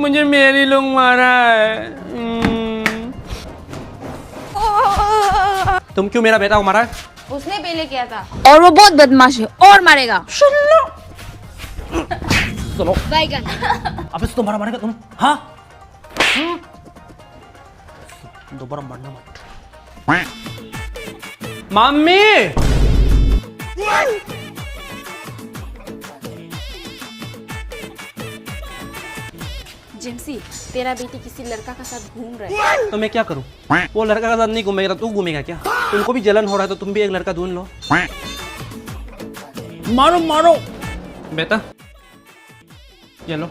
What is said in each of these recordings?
मुझे मेरी लोग मारा है। तुम क्यों मेरा बेटा को मारा है? उसने पहले किया था। और वो बहुत बदमाश है और मारेगा। सुनो बैगन। अबे तुम्हारा मारेगा तुम? हाँ दोबारा मारना मत। मम्मी जेम्सी, तेरा बेटी किसी लड़का का साथ घूम रहा है। तो मैं क्या करूं? वो लड़का का साथ नहीं घूमेगा, तू घूमेगा क्या? तुमको भी जलन हो रहा है तो तुम भी एक लड़का ढूंढ लो। मारो मारो बेटा, ये लो।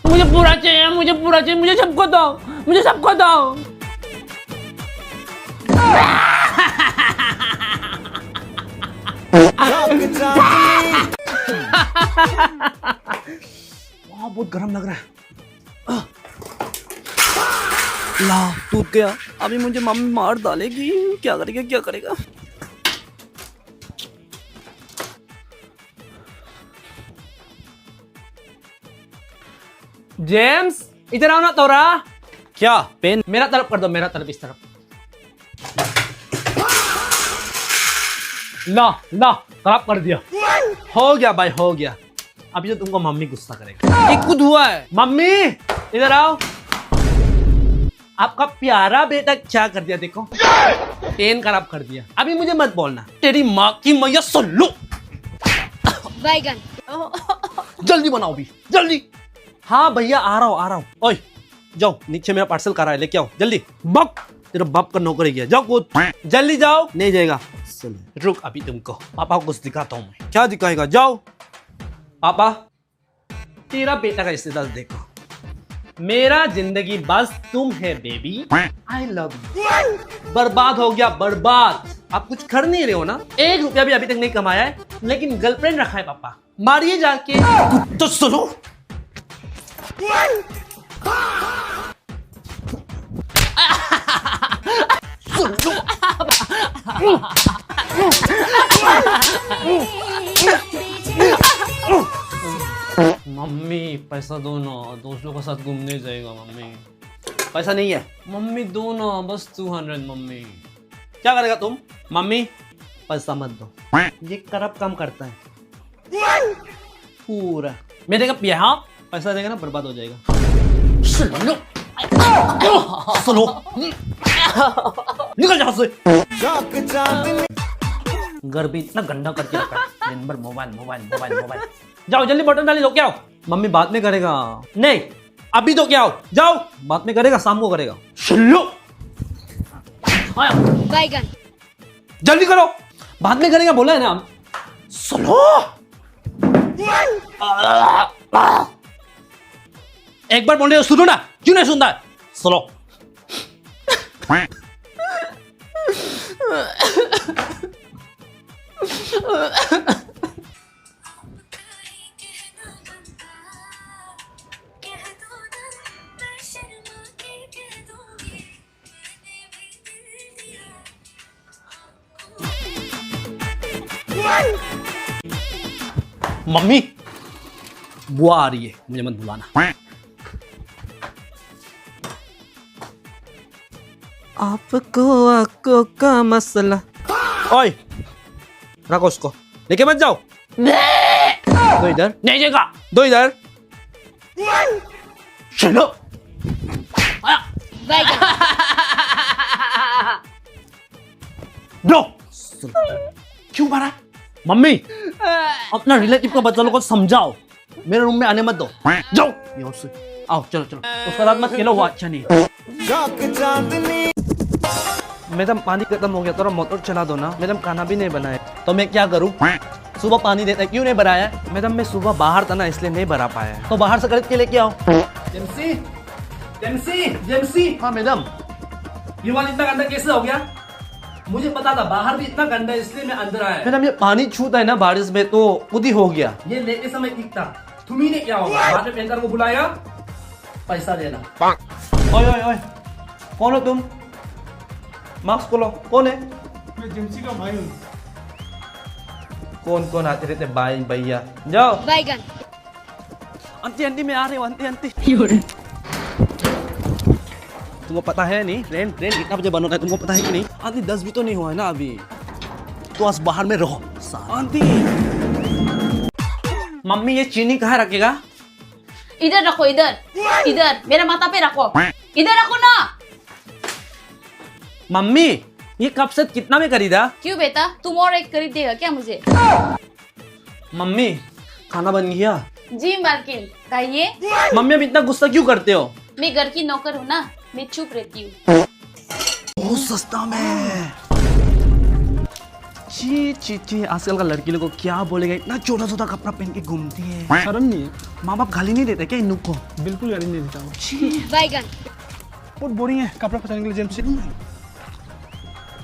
मुझे पूरा चाहिए, मुझे पूरा चाहिए, मुझे सबको दो, मुझे सबको दो। वाह बहुत गर्म लग रहा है। ला टूट गया। अभी मुझे मम्मी मार डालेगी। क्या करेगा क्या करेगा? जेम्स इधर आओ ना तोरा। क्या? पेन मेरा तरफ कर दो, मेरा तरफ, इस तरफ। ला ला खराब कर दिया। हो गया भाई हो गया। अभी तो तुमको मम्मी गुस्सा करेगा। ये कुछ हुआ है। मम्मी इधर आओ। आपका प्यारा बेटा क्या कर दिया देखो। पेन खराब कर दिया। अभी मुझे मत बोलना। तेरी माँ की मैया सुन लो। बैगन। जल्दी बनाओ भी जल्दी। हाँ भैया आ रहा हूँ। ओए जाओ नीचे मेरा पार्सल करा है, लेके आओ जल्दी। बक तेरा बाप का नौकरी किया। जाओ कूद जल्दी जाओ। नहीं जाएगा। रुक अभी तुमको पापा को कुछ दिखाता हूँ मैं। क्या दिखाएगा? जाओ। पापा तेरा बेटा का स्टेटस देखो। मेरा जिंदगी बस तुम है बेबी, आई लव यू। बर्बाद हो गया बर्बाद। आप कुछ कर नहीं रहे हो ना। 1 रुपया भी अभी तक नहीं कमाया है, लेकिन गर्लफ्रेंड रखा है पापा। मारिए जाके। तो सुनो सुन लो। मम्मी पैसा दो ना, दोस्तों के साथ घूमने जाएगा। मम्मी पैसा नहीं है। मम्मी दो ना बस 200। मम्मी क्या करेगा तुम? मम्मी पैसा मत दो, ये करप काम करता है पूरा। मेरे का यहाँ पैसा देगा ना बर्बाद हो जाएगा। सुनो सुनो निकल यहाँ से। घर भी इतना गंदा करके रखा है। दिन भर मोबाइल मोबाइल मोबाइल मोबाइल। जाओ जल्दी बटन डाली दो। क्या हो? मम्मी बाद में करेगा। नहीं अभी तो क्या हो? जाओ बाद में करेगा, शाम को करेगा। सुनो बैगन। जल्दी करो, बाद में करेगा बोला है ना। सुनो एक बार बोल रहे हो सुनो ना, क्यों नहीं सुनता है? सुनो मम्मी बुआ आ रही है, मुझे मत बुलाना। आपको आंखों का मसला। ओए रखो उसको, लेके मत जाओ। दो इधर। नहीं जाएगा। दो इधर। चलो बैगन। दो। क्यों मारा? मम्मी अपना रिलेटिव को बच्चों को समझाओ। मेरे रूम में आने मत दो। जाओ यहाँ से। आओ चलो चलो। उसका साथ मत खेलो, वो अच्छा नहीं है। मैडम पानी खत्म हो गया, थोड़ा मोटर चला दो ना। मैडम खाना भी नहीं बनाया तो मैं क्या करूं? सुबह पानी देता है, क्यों नहीं भराया? मैडम मैं सुबह बाहर था ना इसलिए नहीं भरा पाया। तो बाहर से खरीद के लेके आओ। जेम्सी जेम्सी जेम्सी। हाँ मैडम। ये वाला इतना गंदा कैसे हो गया? मुझे पता था बाहर भी इतना गंदा है इसलिए मैं अंदर आया। मैडम ये पानी छूता है ना बारिश में तो खुद ही हो गया। ये लेते समय ठीक था, तुम्ही ने क्या होगा? बाद में पेंटर को बुलाया, पैसा देना। ओए ओए ओए कौन हो तुम? मास्क खोलो। कौन है? मैं जेम्सी का भाई हूँ। कौन कौन आते रहते भाई भैया? जाओ। बैगन। आंटी आंटी मैं आ रही हूँ आंटी आंटी तुमको पता है नहीं ट्रेन ट्रेन कितना बजे बंद होता है तुमको पता है कि नहीं आंटी 10 भी तो नहीं हुआ है ना अभी तो आज बाहर में रहो आंटी मम्मी ये चीनी कहाँ रखेगा इधर रखो इधर इधर मेरा माथा पे रखो इधर रखो ना। मम्मी ये कप सेट कितना में खरीदा क्यों बेटा तुम और एक खरीद देगा क्या मुझे? मम्मी खाना बन गया जी मालकिन कहिए। मम्मी अब इतना गुस्सा क्यों करते हो मैं घर की नौकर हूँ ना मैं चुप रहती हूँ। बहुत सस्ता में ची ची ची आजकल का लड़की लोग को क्या बोलेगा इतना छोटा छोटा कपड़ा पहन के घूमती है शर्म नहीं है। माँ बाप गाली नहीं देते क्या इन लोग को बिल्कुल गाली नहीं देता हूँ। बैगन बहुत बोरिंग है कपड़ा पहनने के लिए जेम्सी।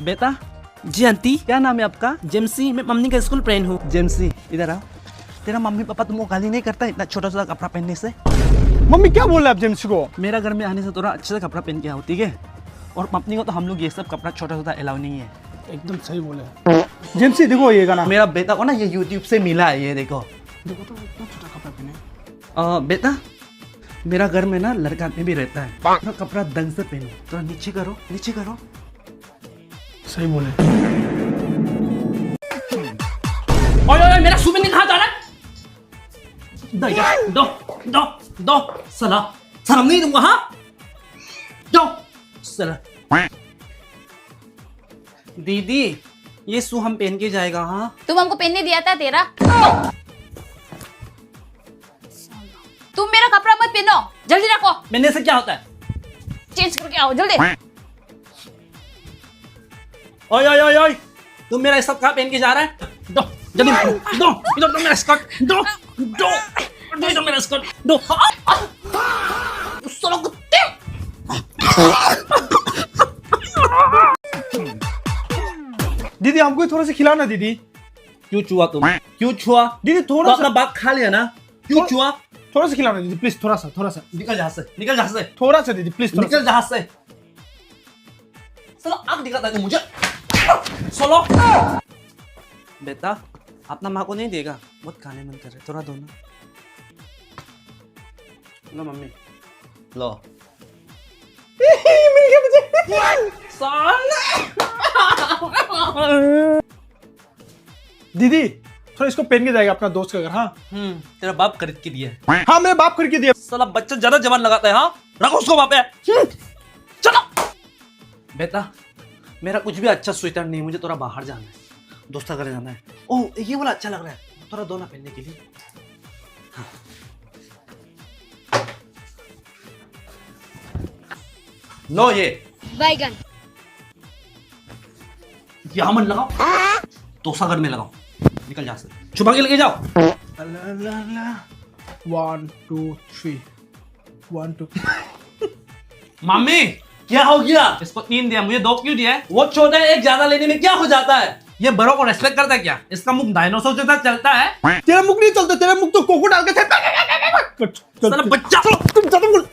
बेटा जी आंटी क्या नाम है आपका जेम्सी मैं मम्मी का स्कूल फ्रेंड हूँ जेम्सी इधर आओ तेरा मम्मी पापा तुमको गाली नहीं करता इतना छोटा छोटा कपड़ा पहनने से मम्मी क्या बोल रहे हैं आप जेम्सी को? मेरा घर में आने से थोड़ा अच्छे से कपड़ा पहन के आओ ठीक है और पत्नी को तो हम लोग ये सब कपड़ा छोटा छोटा अलाउ नहीं है एकदम सही बोले जेम्सी। देखो ये गाना मेरा बेटा को ना ये यूट्यूब से मिला है ये देखो देखो तो इतना छोटा कपड़ा पहने। बेटा मेरा घर में ना लड़का आदमी भी रहता है थोड़ा कपड़ा ढंग से पहनो थोड़ा नीचे करो सही बोले। ओए मेरा सुमित कहाँ जा रहा है दो सला शर्म नहीं दूंगा हाँ दो सला दीदी ये शू हम पहन के जाएगा हाँ तुम हमको पहनने दिया था तेरा तुम मेरा कपड़ा मत पहनो जल्दी रखो पहनने से क्या होता है चेंज करके आओ जल्दी। ओए तुम मेरा सब कहाँ पहन के जा रहा है दो जल्दी दो इधर दो मेरा स्कर्ट दो मेरा स्कर्ट दो साला कुत्ते दीदी हमको थोड़ा सा खिलाना दीदी। क्यों छुआ तुम क्यों छुआ दीदी तो थोड़ा अपना सा बात खा लिया ना क्यों छुआ थोड़ा सा खिलाना दीदी प्लीज थोड़ा सा निकल जहां से थोड़ा सा दीदी प्लीज थोड़ा निकल जहां से साला आग दिखाता है मुझे सोलो बेटा अपना माँ को नहीं देगा बहुत खाने मन कर रहे थोड़ा दो ना लो मम्मी लो मिल गया मुझे दीदी थोड़ा इसको पहन के जाएगा अपना दोस्त का घर। हाँ तेरा बाप खरीद के दिया है हाँ मेरे बाप करके दिया। साला बच्चा ज्यादा जवान लगाता है हाँ रखो उसको वहां पे चलो बेटा मेरा कुछ भी अच्छा स्वेटर नहीं मुझे थोड़ा बाहर जाना है दोस्त का घर जाना है ओह ये वाला अच्छा लग रहा है थोड़ा दो ना पहनने के लिए हाँ। लो ये बैगन यहाँ मन लगाओ दोसा घर में लगाओ निकल जा सकते छुपा के लेके जाओ 1 2 3 1 2 मम्मी क्या हो गया इसको 3 दिया मुझे 2 क्यों दिया है वो छोटा है एक ज्यादा लेने में क्या हो जाता है ये बड़ों को रेस्पेक्ट करता है क्या इसका मुख डायनासोर जैसा चलता है तेरा मुख नहीं चलता तेरा मुख तो कोको डाल के साला बच्चा तुम ज्यादा बोल